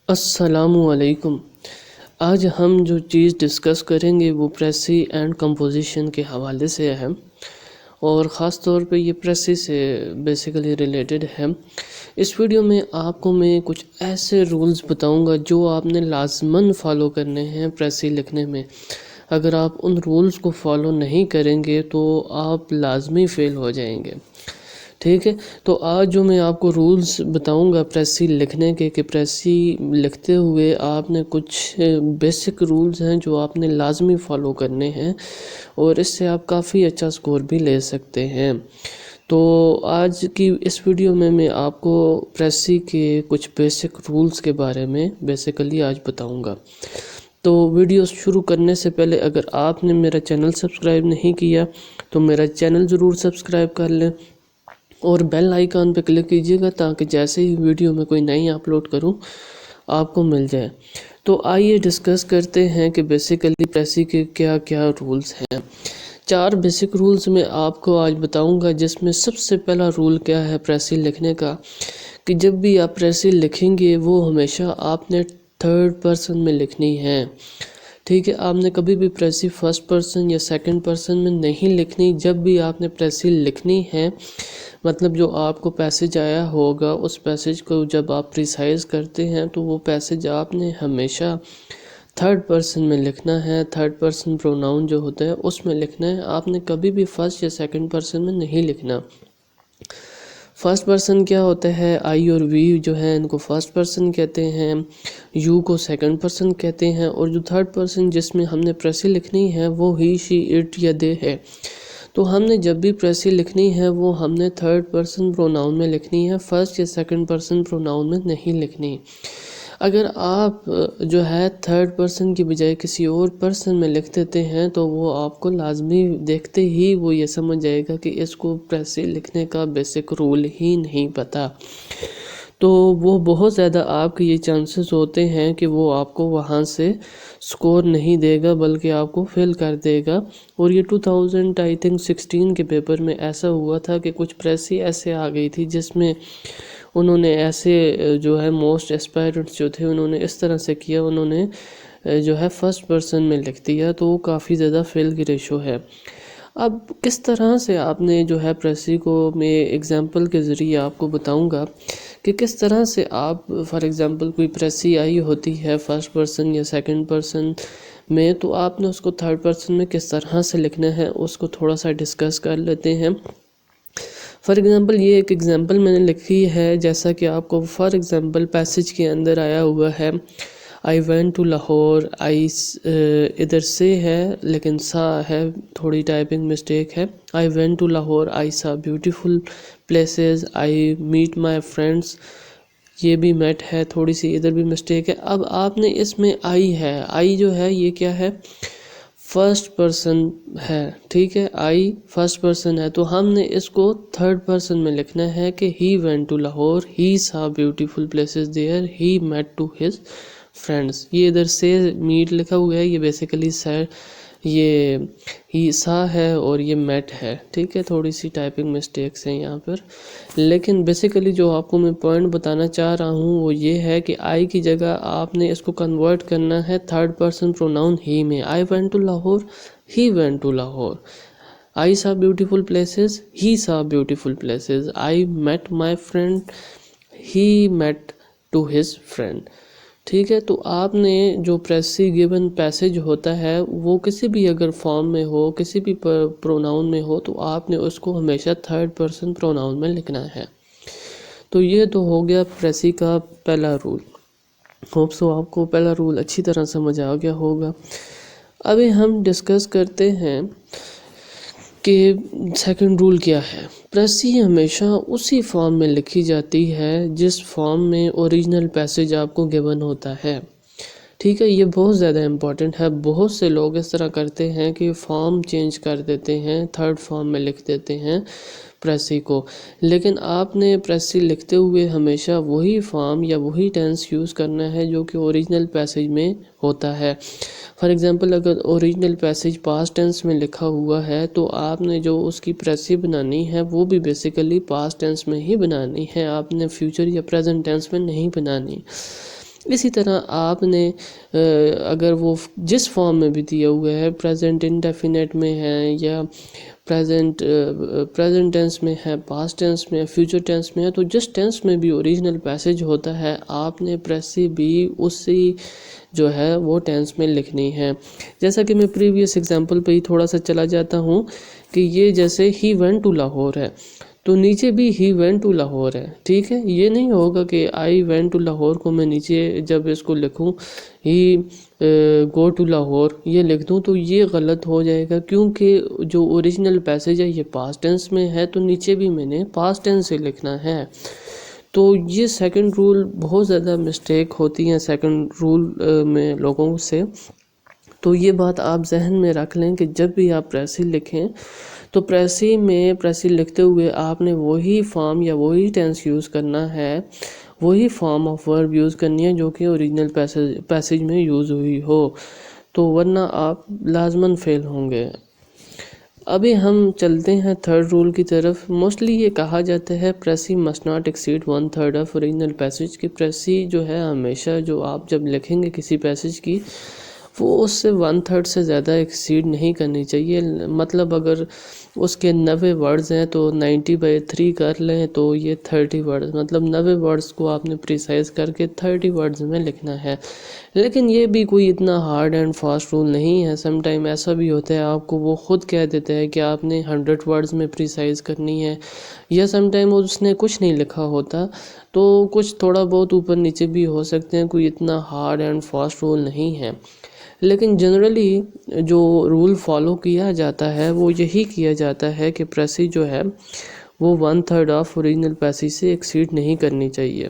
السلام علیکم۔ آج ہم جو چیز ڈسکس کریں گے وہ پریسی اینڈ کمپوزیشن کے حوالے سے ہے، اور خاص طور پہ یہ پریسی سے بیسیکلی ریلیٹڈ ہے۔ اس ویڈیو میں آپ کو میں کچھ ایسے رولز بتاؤں گا جو آپ نے لازماً فالو کرنے ہیں پریسی لکھنے میں۔ اگر آپ ان رولز کو فالو نہیں کریں گے تو آپ لازمی فیل ہو جائیں گے، ٹھیک ہے؟ تو آج جو میں آپ کو رولز بتاؤں گا پریسی لکھنے کے، کہ پریسی لکھتے ہوئے آپ نے کچھ بیسک رولز ہیں جو آپ نے لازمی فالو کرنے ہیں، اور اس سے آپ کافی اچھا سکور بھی لے سکتے ہیں۔ تو آج کی اس ویڈیو میں آپ کو پریسی کے کچھ بیسک رولز کے بارے میں بیسیکلی آج بتاؤں گا۔ تو ویڈیو شروع کرنے سے پہلے اگر آپ نے میرا چینل سبسکرائب نہیں کیا تو میرا چینل ضرور سبسکرائب کر لیں، اور بیل آئیکن پہ کلک کیجیے گا تاکہ جیسے ہی ویڈیو میں کوئی نئی اپلوڈ کروں آپ کو مل جائے۔ تو آئیے ڈسکس کرتے ہیں کہ بیسیکلی پریسی کے کیا کیا رولز ہیں۔ 4 بیسک رولز میں آپ کو آج بتاؤں گا، جس میں سب سے پہلا رول کیا ہے پریسی لکھنے کا، کہ جب بھی آپ پریسی لکھیں گے وہ ہمیشہ آپ نے 3rd پرسن میں لکھنی ہے، ٹھیک ہے؟ آپ نے کبھی بھی پریسی 1st پرسن یا 2nd پرسن میں نہیں لکھنی۔ جب بھی آپ نے پریسی لکھنی ہے، مطلب جو آپ کو پیسج آیا ہوگا اس پیسج کو جب آپ پریسائز کرتے ہیں تو وہ پیسج آپ نے ہمیشہ 3rd پرسن میں لکھنا ہے۔ 3rd پرسن پروناؤن جو ہوتا ہے اس میں لکھنا ہے، آپ نے کبھی بھی 1st یا 2nd پرسن میں نہیں لکھنا۔ 1st پرسن کیا ہوتا ہے؟ آئی اور وی جو ہے ان کو 1st پرسن کہتے ہیں، یو کو 2nd پرسن کہتے ہیں، اور جو 3rd پرسن جس میں ہم نے پریسی لکھنی ہے وہ ہی، شی، اٹ یا دے ہے۔ تو ہم نے جب بھی پریسی لکھنی ہے وہ ہم نے 3rd پرسن پروناؤن میں لکھنی ہے، 1st یا 2nd پرسن پروناؤن میں نہیں لکھنی۔ اگر آپ جو ہے 3rd پرسن کی بجائے کسی اور پرسن میں لکھ دیتے ہیں تو وہ آپ کو لازمی دیکھتے ہی وہ یہ سمجھ جائے گا کہ اس کو پریسی لکھنے کا بیسک رول ہی نہیں پتہ، تو وہ بہت زیادہ آپ کے یہ چانسز ہوتے ہیں کہ وہ آپ کو وہاں سے سکور نہیں دے گا بلکہ آپ کو فیل کر دے گا۔ اور یہ 2016 کے پیپر میں ایسا ہوا تھا کہ کچھ پریسی ایسے آ گئی تھی جس میں انہوں نے ایسے جو ہے موسٹ ایسپائرنٹس جو تھے انہوں نے اس طرح سے کیا، انہوں نے جو ہے 1st پرسن میں لکھ دیا، تو وہ کافی زیادہ فیل کی ریشو ہے۔ اب کس طرح سے آپ نے جو ہے پریسی کو میں ایگزامپل کے ذریعے آپ کو بتاؤں گا کہ کس طرح سے آپ فار ایگزامپل کوئی پریسی آئی ہوتی ہے 1st پرسن یا 2nd پرسن میں، تو آپ نے اس کو 3rd پرسن میں کس طرح سے لکھنا ہے اس کو تھوڑا سا ڈسکس کر لیتے ہیں۔ فار ایگزامپل یہ ایک ایگزامپل میں نے لکھی ہے، جیسا کہ آپ کو فار ایگزامپل پیسج کے اندر آیا ہوا ہے، آئی وینٹ ٹو لاہور، آئی ادھر سے ہے لیکن سا ہے، تھوڑی ٹائپنگ مسٹیک ہے، آئی went to Lahore, I saw beautiful places, I met my friends, یہ بھی میٹ ہے، تھوڑی سی ادھر بھی مسٹیک ہے۔ اب آپ نے اس میں آئی ہے، آئی جو ہے یہ کیا ہے؟ 1st پرسن ہے، ٹھیک ہے؟ آئی 1st پرسن ہے، تو ہم نے اس کو 3rd پرسن میں لکھنا ہے کہ he went to Lahore, he saw beautiful places there, he met to his friends. یہ ادھر سے میٹ لکھا ہوا ہے، یہ بیسیکلی یہ ہی سا ہے اور یہ میٹ ہے، ٹھیک ہے؟ تھوڑی سی ٹائپنگ مسٹیکس ہیں یہاں پر، لیکن بیسیکلی جو آپ کو میں پوائنٹ بتانا چاہ رہا ہوں وہ یہ ہے کہ آئی کی جگہ آپ نے اس کو کنورٹ کرنا ہے 3rd پرسن پروناؤن ہی میں۔ I went to Lahore, he went to Lahore, I saw beautiful places, he saw beautiful places, I met my friend, he met to his friend, ٹھیک ہے؟ تو آپ نے جو پریسی گیون پیسج ہوتا ہے وہ کسی بھی اگر فارم میں ہو، کسی بھی پروناؤن میں ہو، تو آپ نے اس کو ہمیشہ 3rd پرسن پروناؤن میں لکھنا ہے۔ تو یہ تو ہو گیا پریسی کا پہلا رول۔ ہوپ سو آپ کو پہلا رول اچھی طرح سمجھ آ گیا ہوگا۔ ابھی ہم ڈسکس کرتے ہیں کہ 2nd رول کیا ہے۔ پریسی ہمیشہ اسی فارم میں لکھی جاتی ہے جس فارم میں اوریجنل پیسج آپ کو گیون ہوتا ہے، ٹھیک ہے؟ یہ بہت زیادہ امپورٹنٹ ہے۔ بہت سے لوگ اس طرح کرتے ہیں کہ فارم چینج کر دیتے ہیں، 3rd فارم میں لکھ دیتے ہیں پریسی کو، لیکن آپ نے پریسی لکھتے ہوئے ہمیشہ وہی فارم یا وہی ٹینس یوز کرنا ہے جو کہ اوریجنل پیسج میں ہوتا ہے۔ فار ایگزامپل اگر اوریجنل پیسج پاسٹ ٹینس میں لکھا ہوا ہے تو آپ نے جو اس کی پریسی بنانی ہے وہ بھی بیسیکلی پاسٹ ٹینس میں ہی بنانی ہے، آپ نے فیوچر یا پریزنٹ ٹینس میں نہیں بنانی۔ اسی طرح آپ نے اگر وہ جس فارم میں بھی دیا ہوا ہے، پریزنٹ انڈیفینیٹ میں ہے یا پریزنٹ ٹینس میں ہے، پاسٹ ٹینس میں ہے، فیوچر ٹینس میں ہے، تو جس ٹینس میں بھی اوریجنل پیسج ہوتا ہے آپ نے پریسی بھی اسی جو ہے وہ ٹینس میں لکھنی ہے۔ جیسا کہ میں پریویس ایگزامپل پہ ہی تھوڑا سا چلا جاتا ہوں کہ یہ جیسے ہی وینٹ ٹو لاہور ہے تو نیچے بھی ہی وینٹ ٹو لاہور ہے، ٹھیک ہے۔ یہ نہیں ہوگا کہ آئی وینٹ ٹو لاہور کو میں نیچے جب اس کو لکھوں ہی گو ٹو لاہور یہ لکھ دوں تو یہ غلط ہو جائے گا، کیونکہ جو اوریجنل پیسج ہے یہ پاسٹ ٹینس میں ہے تو نیچے بھی میں نے پاسٹ ٹینس سے لکھنا ہے۔ تو یہ سیکنڈ رول بہت زیادہ مسٹیک ہوتی ہیں سیکنڈ رول میں لوگوں سے، تو یہ بات آپ ذہن میں رکھ لیں کہ جب بھی آپ پریسی لکھیں تو پریسی لکھتے ہوئے آپ نے وہی فارم یا وہی ٹینس یوز کرنا ہے، وہی فارم آف ورب یوز کرنی ہے جو کہ اوریجنل پیسج میں یوز ہوئی ہو، تو ورنہ آپ لازماً فیل ہوں گے۔ ابھی ہم چلتے ہیں تھرڈ رول کی طرف۔ موسٹلی یہ کہا جاتا ہے precis must not exceed 1/3 of original passage, کہ پریسی جو ہے ہمیشہ جو آپ جب لکھیں گے کسی پیسج کی وہ اس سے 1/3 سے زیادہ ایکسیڈ نہیں کرنی چاہیے۔ مطلب اگر اس کے 90 ورڈز ہیں تو 90/3 کر لیں تو یہ 30 ورڈز، مطلب 90 ورڈز کو آپ نے پریسائز کر کے 30 ورڈز میں لکھنا ہے۔ لیکن یہ بھی کوئی اتنا ہارڈ اینڈ فاسٹ رول نہیں ہے، سم ٹائم ایسا بھی ہوتا ہے آپ کو وہ خود کہہ دیتا ہے کہ آپ نے 100 ورڈز میں پریسائز کرنی ہے، یا سم ٹائم اس نے کچھ نہیں لکھا ہوتا تو کچھ تھوڑا بہت اوپر نیچے بھی ہو سکتے ہیں، کوئی اتنا ہارڈ اینڈ فاسٹ رول نہیں ہے۔ لیکن جنرلی جو رول فالو کیا جاتا ہے وہ یہی کیا جاتا ہے کہ پریسی جو ہے وہ 1/3 آف اوریجنل پیسج سے ایکسیڈ نہیں کرنی چاہیے۔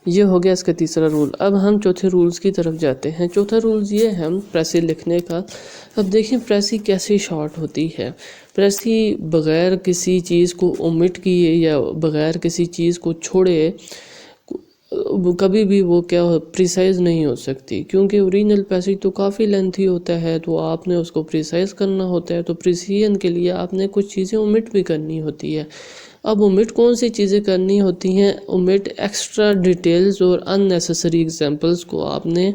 یہ ہو گیا اس کا تیسرا رول۔ اب ہم چوتھے رولز کی طرف جاتے ہیں۔ چوتھا رولز یہ ہے پریسی لکھنے کا۔ اب دیکھیں پریسی کیسے شارٹ ہوتی ہے۔ پریسی بغیر کسی چیز کو اومٹ کیے یا بغیر کسی چیز کو چھوڑے کبھی بھی وہ کیا پریسائز نہیں ہو سکتی، کیونکہ اوریجنل پیسج تو کافی لینتھی ہوتا ہے تو آپ نے اس کو پریسائز کرنا ہوتا ہے، تو پریسیجن کے لیے آپ نے کچھ چیزیں اومٹ بھی کرنی ہوتی ہے۔ اب اومٹ کون سی چیزیں کرنی ہوتی ہیں؟ اومٹ ایکسٹرا ڈیٹیلز اور ان نیسیسری ایگزامپلز کو آپ نے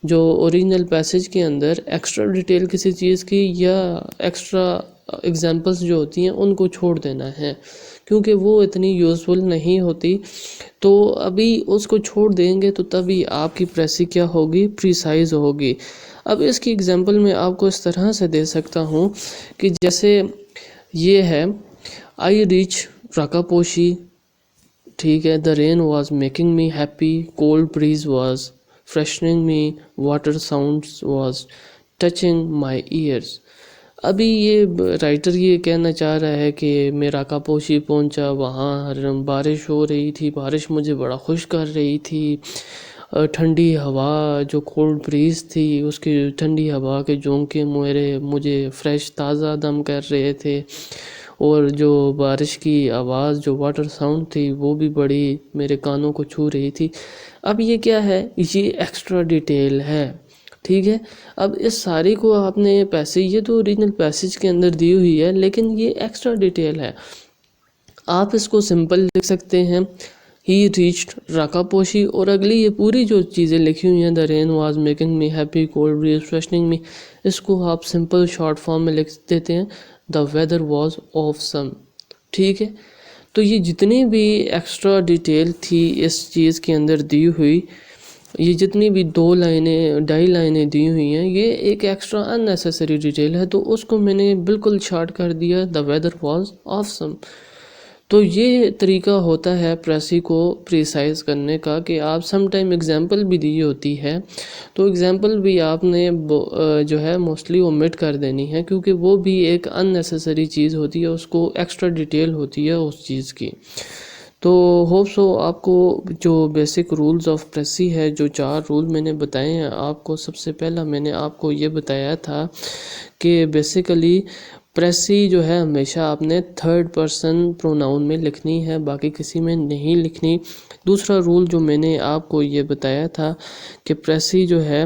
جو اوریجنل پیسج کے اندر ایکسٹرا ڈیٹیل کسی چیز کی یا ایکسٹرا ایگزامپلز جو ہوتی ہیں ان کو چھوڑ دینا ہے، کیونکہ وہ اتنی یوزفل نہیں ہوتی، تو ابھی اس کو چھوڑ دیں گے تو تبھی آپ کی پریسی کیا ہوگی؟ پریسائز ہوگی۔ اب اس کی ایگزامپل میں آپ کو اس طرح سے دے سکتا ہوں کہ جیسے یہ ہے آئی ریچ راکاپوشی، ٹھیک ہے، the rain was making me happy, cold breeze was freshening me, water sounds was touching my ears۔ ابھی یہ رائٹر یہ کہنا چاہ رہا ہے کہ میں راکاپوشی پہنچا، وہاں بارش ہو رہی تھی، بارش مجھے بڑا خوش کر رہی تھی، ٹھنڈی ہوا جو کولڈ بریز تھی اس کی ٹھنڈی ہوا کے جھونکے مجھے فریش تازہ دم کر رہے تھے، اور جو بارش کی آواز جو واٹر ساؤنڈ تھی وہ بھی بڑی میرے کانوں کو چھو رہی تھی۔ اب یہ کیا ہے؟ یہ ایکسٹرا ڈیٹیل ہے، ٹھیک ہے۔ اب اس ساری کو آپ نے یہ تو اوریجنل پیسج کے اندر دی ہوئی ہے، لیکن یہ ایکسٹرا ڈیٹیل ہے۔ آپ اس کو سمپل لکھ سکتے ہیں ہی ریچڈ راکاپوشی، اور اگلی یہ پوری جو چیزیں لکھی ہوئی ہیں the rain was making me happy, cold breeze freshening me، اس کو آپ سمپل شارٹ فارم میں لکھ دیتے ہیں the weather was awesome، ٹھیک ہے۔ تو یہ جتنی بھی ایکسٹرا ڈیٹیل تھی اس چیز کے اندر دی ہوئی، یہ جتنی بھی 2 لائنیں 2.5 لائنیں دی ہوئی ہیں، یہ ایک ایکسٹرا ان نیسیسری ڈیٹیل ہے، تو اس کو میں نے بالکل شارٹ کر دیا the weather was awesome۔ تو یہ طریقہ ہوتا ہے پریسی کو پریسائز کرنے کا کہ آپ سم ٹائم ایگزامپل بھی دی ہوتی ہے تو ایگزامپل بھی آپ نے جو ہے موسٹلی اومٹ کر دینی ہے، کیونکہ وہ بھی ایک ان نیسیسری چیز ہوتی ہے، اس کو ایکسٹرا ڈیٹیل ہوتی ہے اس چیز کی۔ تو ہوپ سو آپ کو جو بیسک رولز آف پریسی ہے، جو 4 رول میں نے بتائے ہیں آپ کو، سب سے پہلا میں نے آپ کو یہ بتایا تھا کہ بیسیکلی پریسی جو ہے ہمیشہ آپ نے تھرڈ پرسن پروناؤن میں لکھنی ہے، باقی کسی میں نہیں لکھنی۔ دوسرا رول جو میں نے آپ کو یہ بتایا تھا کہ پریسی جو ہے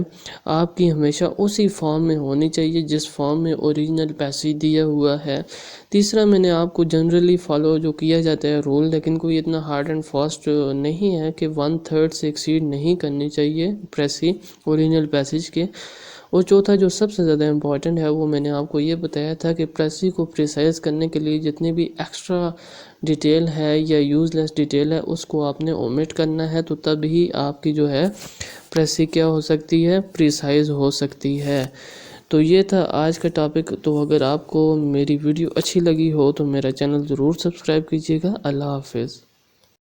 آپ کی ہمیشہ اسی فارم میں ہونی چاہیے جس فارم میں اوریجنل پیسج دیا ہوا ہے۔ تیسرا میں نے آپ کو جنرلی فالو جو کیا جاتا ہے رول، لیکن کوئی اتنا ہارڈ اینڈ فاسٹ نہیں ہے کہ 1/3 سے ایکسیڈ نہیں کرنی چاہیے پریسی اوریجنل پیسج کے۔ اور چوتھا جو سب سے زیادہ امپورٹنٹ ہے وہ میں نے آپ کو یہ بتایا تھا کہ پریسی کو پریسائز کرنے کے لیے جتنی بھی ایکسٹرا ڈیٹیل ہے یا یوز لیس ڈیٹیل ہے اس کو آپ نے اومٹ کرنا ہے، تو تب ہی آپ کی جو ہے پریسی کیا ہو سکتی ہے، پریسائز ہو سکتی ہے۔ تو یہ تھا آج کا ٹاپک۔ تو اگر آپ کو میری ویڈیو اچھی لگی ہو تو میرا چینل ضرور سبسکرائب کیجیے گا۔ اللہ حافظ۔